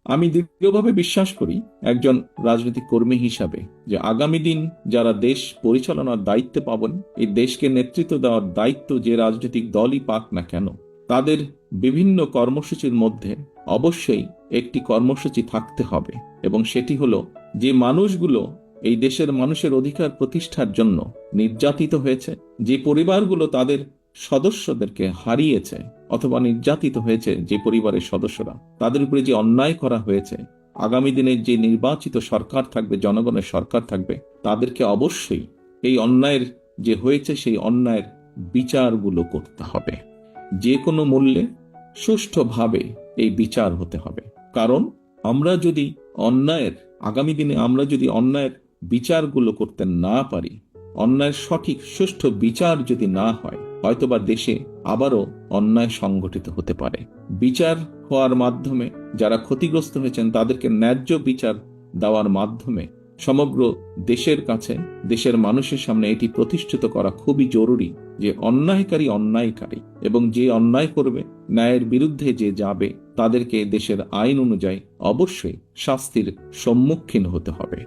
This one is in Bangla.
আমি দৃঢ়ভাবে বিশ্বাস করি একজন রাজনৈতিক কর্মী হিসাবে যে আগামী দিন যারা দেশ পরিচালনার দায়িত্বে পাবেন, এই দেশকে নেতৃত্ব দেওয়ার দায়িত্ব যে রাজনৈতিক দলই পাক না কেন, তাদের বিভিন্ন কর্মসূচির মধ্যে অবশ্যই একটি কর্মসূচি থাকতে হবে, এবং সেটি হলো যে মানুষগুলো এই দেশের মানুষের অধিকার প্রতিষ্ঠার জন্য নির্যাতিত হয়েছে, যে পরিবারগুলো তাদের সদস্যদেরকে হারিয়েছে অথবা নির্যাতিত হয়েছে, যে পরিবারের সদস্যরা, তাদের উপরে যে অন্যায় করা হয়েছে, আগামী দিনে যে নির্বাচিত সরকার থাকবে, জনগণের সরকার থাকবে, তাদেরকে অবশ্যই এই অন্যায়ের যে হয়েছে সেই অন্যায়ের বিচারগুলো করতে হবে। যে কোনো মূল্যে সুষ্ঠুভাবে এই বিচার হতে হবে। কারণ আমরা যদি অন্যায়ের আগামী দিনে আমরা যদি অন্যায়ের বিচারগুলো করতে না পারি, অন্যায়ের সঠিক সুষ্ঠু বিচার যদি না হয়, হয়তোবা দেশে আবারও অন্যায় সংগঠিত হতে পারে। বিচার হওয়ার মাধ্যমে যারা ক্ষতিগ্রস্ত হয়েছেন তাদেরকে ন্যায্য বিচার দেওয়ার মাধ্যমে সমগ্র দেশের কাছে, দেশের মানুষের সামনে এটি প্রতিষ্ঠিত করা খুবই জরুরি যে অন্যায়কারী অন্যায়কারী, এবং যে অন্যায় করবে, ন্যায়ের বিরুদ্ধে যে যাবে, তাদেরকে দেশের আইন অনুযায়ী অবশ্যই শাস্তির সম্মুখীন হতে হবে।